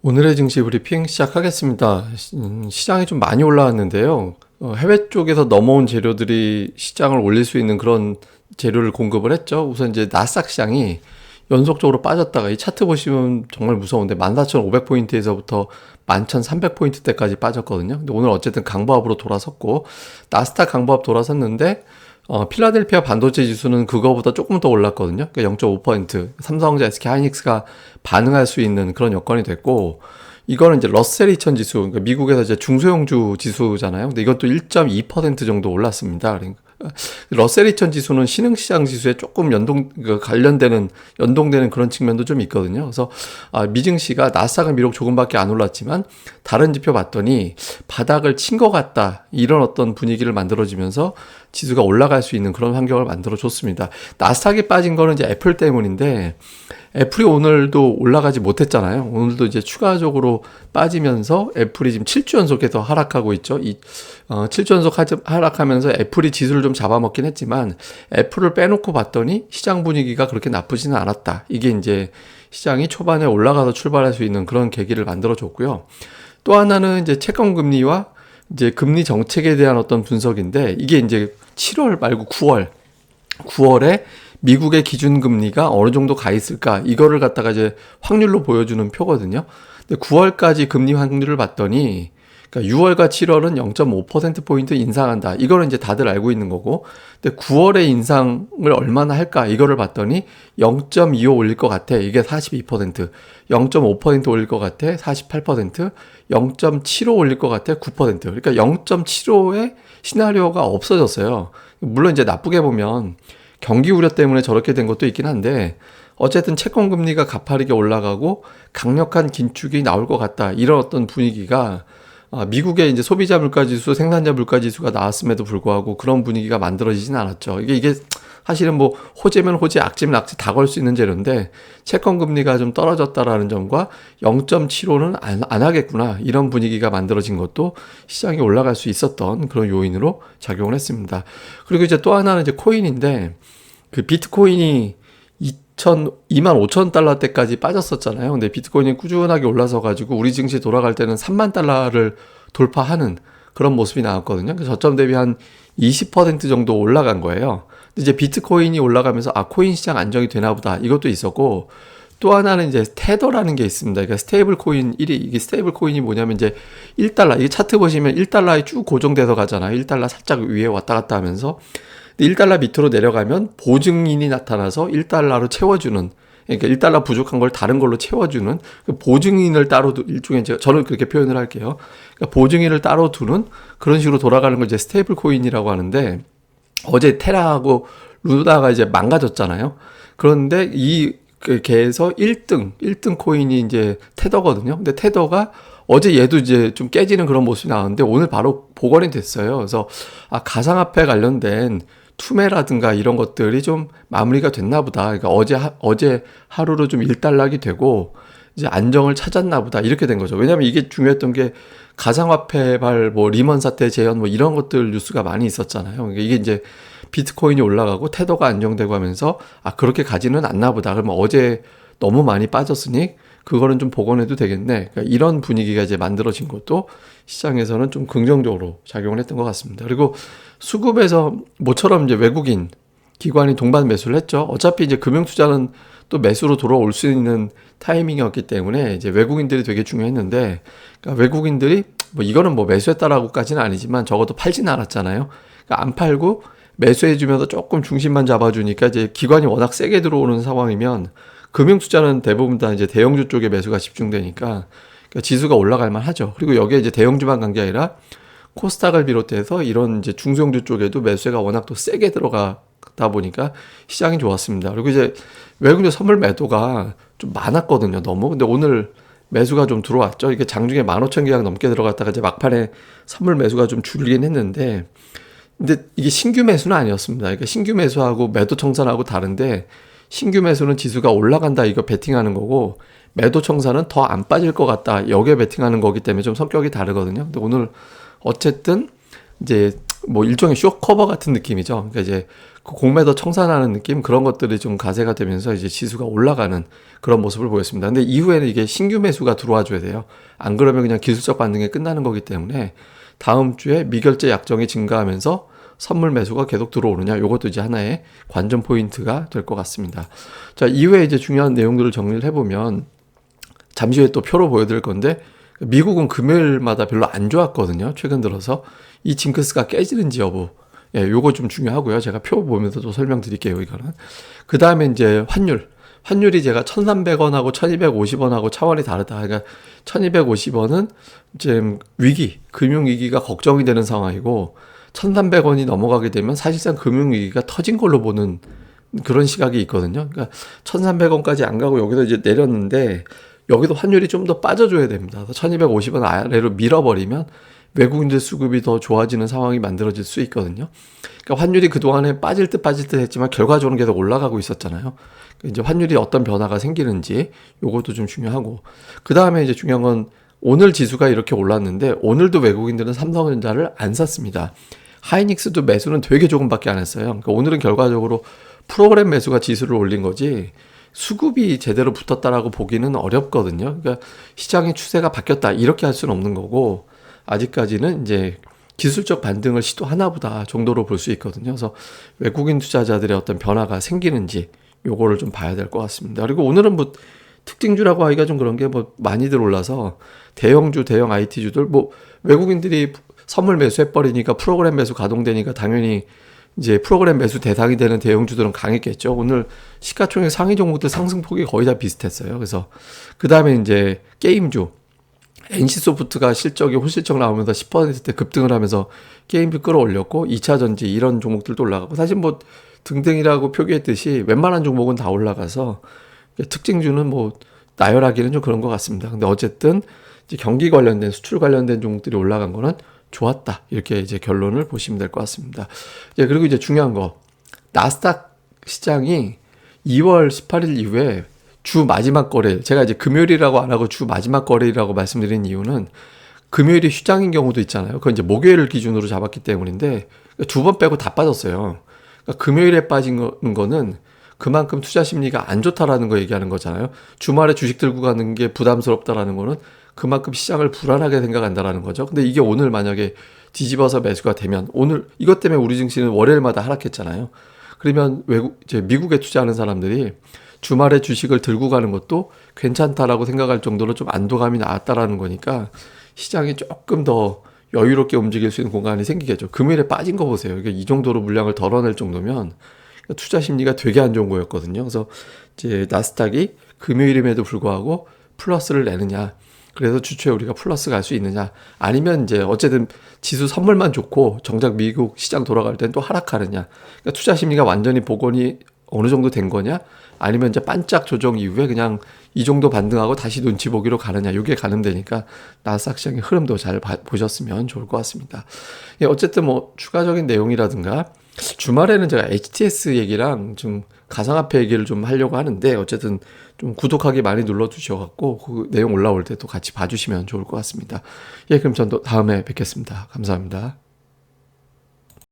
오늘의 증시 브리핑 시작하겠습니다. 시장이 좀 많이 올라왔는데요. 해외 쪽에서 넘어온 재료들이 시장을 올릴 수 있는 그런 재료를 공급을 했죠. 우선 이제 나스닥 시장이 연속적으로 빠졌다가 이 차트 보시면 정말 무서운데 14,500포인트에서부터 11,300포인트대까지 빠졌거든요. 근데 오늘 어쨌든 강보합으로 돌아섰고 나스닥 강보합 돌아섰는데 필라델피아 반도체 지수는 그거보다 조금 더 올랐거든요. 그러니까 0.5%. 삼성전자, SK 하이닉스가 반응할 수 있는 그런 여건이 됐고, 이거는 이제 러셀 2000 지수, 그러니까 미국에서 이제 중소형주 지수잖아요. 근데 이것도 1.2% 정도 올랐습니다. 그러니까 러셀 2000 지수는 신흥시장 지수에 조금 연동되는 그런 측면도 좀 있거든요. 그래서 미증시가 나스닥은 비록 조금밖에 안 올랐지만 다른 지표 봤더니 바닥을 친 것 같다, 이런 어떤 분위기를 만들어지면서 지수가 올라갈 수 있는 그런 환경을 만들어 줬습니다. 나스닥이 빠진 거는 이제 애플 때문인데, 애플이 오늘도 올라가지 못했잖아요. 오늘도 이제 추가적으로 빠지면서 애플이 지금 7주 연속해서 하락하고 있죠. 7주 연속 하락하면서 애플이 지수를 좀 잡아먹긴 했지만, 애플을 빼놓고 봤더니 시장 분위기가 그렇게 나쁘지는 않았다. 이게 이제 시장이 초반에 올라가서 출발할 수 있는 그런 계기를 만들어 줬고요. 또 하나는 이제 채권 금리와 이제 금리 정책에 대한 어떤 분석인데, 이게 이제 7월 말고 9월에 미국의 기준금리가 어느 정도 가 있을까, 이거를 갖다가 이제 확률로 보여주는 표거든요. 근데 9월까지 금리 확률을 봤더니, 그러니까 6월과 7월은 0.5%포인트 인상한다, 이거는 이제 다들 알고 있는 거고, 근데 9월에 인상을 얼마나 할까, 이거를 봤더니 0.25 올릴 것 같아, 이게 42%, 0.5% 올릴 것 같아 48%, 0.75 올릴 것 같아 9%. 그러니까 0.75의 시나리오가 없어졌어요. 물론 이제 나쁘게 보면 경기 우려 때문에 저렇게 된 것도 있긴 한데, 어쨌든 채권 금리가 가파르게 올라가고 강력한 긴축이 나올 것 같다, 이런 어떤 분위기가 미국의 이제 소비자 물가 지수, 생산자 물가 지수가 나왔음에도 불구하고 그런 분위기가 만들어지진 않았죠. 이게 사실은 뭐 호재면 호재, 악재면 악재 다 걸 수 있는 재료인데, 채권 금리가 좀 떨어졌다라는 점과 0.75는 안 하겠구나, 이런 분위기가 만들어진 것도 시장이 올라갈 수 있었던 그런 요인으로 작용을 했습니다. 그리고 이제 또 하나는 이제 코인인데, 그 비트코인이 25,000달러대까지 빠졌었잖아요. 근데 비트코인이 꾸준하게 올라서 가지고 우리 증시 돌아갈 때는 3만 달러를 돌파하는 그런 모습이 나왔거든요. 그래서 저점 대비 한 20% 정도 올라간 거예요. 근데 이제 비트코인이 올라가면서 코인 시장 안정이 되나 보다, 이것도 있었고, 또 하나는 이제 테더라는 게 있습니다. 그러니까 스테이블 코인 1위, 이게 스테이블 코인이 뭐냐면 이제 1달러, 이게 차트 보시면 1달러에 쭉 고정돼서 가잖아요. 1달러 살짝 위에 왔다 갔다 하면서. 1달러 밑으로 내려가면 보증인이 나타나서 1달러로 채워주는, 그러니까 1달러 부족한 걸 다른 걸로 채워주는 그 보증인을 따로 일종의, 저는 그렇게 표현을 할게요. 그러니까 보증인을 따로 두는 그런 식으로 돌아가는 걸 이제 스테이블 코인이라고 하는데, 어제 테라하고 루다가 이제 망가졌잖아요. 그런데 이 걔에서 1등 코인이 이제 테더거든요. 근데 테더가 어제 얘도 이제 좀 깨지는 그런 모습이 나왔는데, 오늘 바로 복원이 됐어요. 그래서 가상화폐 관련된 투매라든가 이런 것들이 좀 마무리가 됐나 보다. 그러니까 어제 하루로 좀 일단락이 되고 이제 안정을 찾았나 보다, 이렇게 된 거죠. 왜냐하면 이게 중요했던 게 가상화폐발 뭐 리먼 사태 재현 뭐 이런 것들 뉴스가 많이 있었잖아요. 그러니까 이게 이제 비트코인이 올라가고 테더가 안정되고 하면서 그렇게 가지는 않나 보다. 그러면 어제 너무 많이 빠졌으니 그거는 좀 복원해도 되겠네. 그러니까 이런 분위기가 이제 만들어진 것도 시장에서는 좀 긍정적으로 작용을 했던 것 같습니다. 그리고 수급에서 모처럼 이제 외국인 기관이 동반 매수를 했죠. 어차피 이제 금융투자는 또 매수로 돌아올 수 있는 타이밍이었기 때문에 이제 외국인들이 되게 중요했는데, 그러니까 외국인들이 뭐 이거는 뭐 매수했다라고까지는 아니지만 적어도 팔지는 않았잖아요. 그러니까 안 팔고 매수해주면서 조금 중심만 잡아주니까 이제 기관이 워낙 세게 들어오는 상황이면, 금융투자는 대부분 다 이제 대형주 쪽에 매수가 집중되니까 그러니까 지수가 올라갈 만하죠. 그리고 여기에 이제 대형주만 간 게 아니라 코스닥을 비롯해서 이런 이제 중소형주 쪽에도 매수가 워낙 또 세게 들어가다 보니까 시장이 좋았습니다. 그리고 이제 외국인 선물 매도가 좀 많았거든요, 너무. 근데 오늘 매수가 좀 들어왔죠. 이게 장중에 15,000계약 넘게 들어갔다가 이제 막판에 선물 매수가 좀 줄긴 했는데, 근데 이게 신규 매수는 아니었습니다. 그러니까 신규 매수하고 매도 청산하고 다른데, 신규 매수는 지수가 올라간다, 이거 베팅하는 거고, 매도 청산은 더 안 빠질 것 같다, 여기에 베팅하는 거기 때문에 좀 성격이 다르거든요. 근데 오늘 어쨌든 이제 뭐 일종의 쇼커버 같은 느낌이죠. 그러니까 이제 그 공매도 청산하는 느낌 그런 것들이 좀 가세가 되면서 이제 지수가 올라가는 그런 모습을 보였습니다. 근데 이후에는 이게 신규 매수가 들어와 줘야 돼요. 안 그러면 그냥 기술적 반등에 끝나는 거기 때문에 다음 주에 미결제 약정이 증가하면서 선물 매수가 계속 들어오느냐, 요것도 이제 하나의 관전 포인트가 될 것 같습니다. 자, 이후에 이제 중요한 내용들을 정리를 해보면 잠시 후에 또 표로 보여드릴 건데, 미국은 금요일마다 별로 안 좋았거든요. 최근 들어서 이 징크스가 깨지는지 여부, 예, 요거 좀 중요하고요. 제가 표 보면서 또 설명드릴게요. 이거는 그 다음에 이제 환율이 제가 1,300원하고 1,250원하고 차원이 다르다. 그러니까 1,250원은 이제 금융위기가 걱정이 되는 상황이고 1,300원이 넘어가게 되면 사실상 금융위기가 터진 걸로 보는 그런 시각이 있거든요. 그러니까 1,300원까지 안 가고 여기서 이제 내렸는데 여기도 환율이 좀 더 빠져줘야 됩니다. 1,250원 아래로 밀어버리면 외국인들 수급이 더 좋아지는 상황이 만들어질 수 있거든요. 그러니까 환율이 그동안에 빠질 듯 했지만 결과적으로는 계속 올라가고 있었잖아요. 이제 환율이 어떤 변화가 생기는지 요것도 좀 중요하고, 그 다음에 이제 중요한 건 오늘 지수가 이렇게 올랐는데 오늘도 외국인들은 삼성전자를 안 샀습니다. 하이닉스도 매수는 되게 조금밖에 안 했어요. 그러니까 오늘은 결과적으로 프로그램 매수가 지수를 올린 거지 수급이 제대로 붙었다라고 보기는 어렵거든요. 그러니까 시장의 추세가 바뀌었다 이렇게 할 수는 없는 거고, 아직까지는 이제 기술적 반등을 시도하나 보다 정도로 볼 수 있거든요. 그래서 외국인 투자자들의 어떤 변화가 생기는지 요거를 좀 봐야 될 것 같습니다. 그리고 오늘은 뭐 특징주라고 하기가 좀 그런 게 뭐 많이들 올라서 대형주, 대형 IT주들 뭐 외국인들이 선물 매수해버리니까 프로그램 매수 가동되니까 당연히 이제 프로그램 매수 대상이 되는 대형주들은 강했겠죠. 오늘 시가총액 상위 종목들 상승폭이 거의 다 비슷했어요. 그래서 그 다음에 이제 게임주, NC소프트가 실적이 홀실적 나오면서 10%대 급등을 하면서 게임주 끌어올렸고 2차전지 이런 종목들도 올라가고, 사실 뭐 등등이라고 표기했듯이 웬만한 종목은 다 올라가서 특징주는 뭐 나열하기는 좀 그런 것 같습니다. 근데 어쨌든 이제 경기 관련된 수출 관련된 종목들이 올라간 거는 좋았다, 이렇게 이제 결론을 보시면 될 것 같습니다. 이제 그리고 이제 중요한 거, 나스닥 시장이 2월 18일 이후에 주 마지막 거래일, 제가 이제 금요일이라고 안 하고 주 마지막 거래일이라고 말씀드린 이유는 금요일이 휴장인 경우도 있잖아요. 그건 이제 목요일을 기준으로 잡았기 때문인데 두 번 빼고 다 빠졌어요. 그러니까 금요일에 빠진 거는 그만큼 투자 심리가 안 좋다라는 거 얘기하는 거잖아요. 주말에 주식 들고 가는 게 부담스럽다라는 거는 그만큼 시장을 불안하게 생각한다라는 거죠. 근데 이게 오늘 만약에 뒤집어서 매수가 되면, 오늘 이것 때문에 우리 증시는 월요일마다 하락했잖아요. 그러면 이제 미국에 투자하는 사람들이 주말에 주식을 들고 가는 것도 괜찮다라고 생각할 정도로 좀 안도감이 나왔다라는 거니까 시장이 조금 더 여유롭게 움직일 수 있는 공간이 생기겠죠. 금요일에 빠진 거 보세요. 그러니까 이 정도로 물량을 덜어낼 정도면 투자 심리가 되게 안 좋은 거였거든요. 그래서 이제 나스닥이 금요일임에도 불구하고 플러스를 내느냐, 그래서 주초에 우리가 플러스 갈 수 있느냐, 아니면 이제 어쨌든 지수 선물만 좋고 정작 미국 시장 돌아갈 땐 또 하락하느냐, 그러니까 투자 심리가 완전히 복원이 어느 정도 된 거냐, 아니면 이제 반짝 조정 이후에 그냥 이 정도 반등하고 다시 눈치 보기로 가느냐, 이게 가늠되니까 나스닥 시장의 흐름도 잘 보셨으면 좋을 것 같습니다. 예, 어쨌든 뭐 추가적인 내용이라든가 주말에는 제가 HTS 얘기랑 좀 가상화폐 얘기를 좀 하려고 하는데, 어쨌든 좀 구독하기 많이 눌러주셔갖고 그 내용 올라올 때 또 같이 봐주시면 좋을 것 같습니다. 예, 그럼 전 또 다음에 뵙겠습니다. 감사합니다.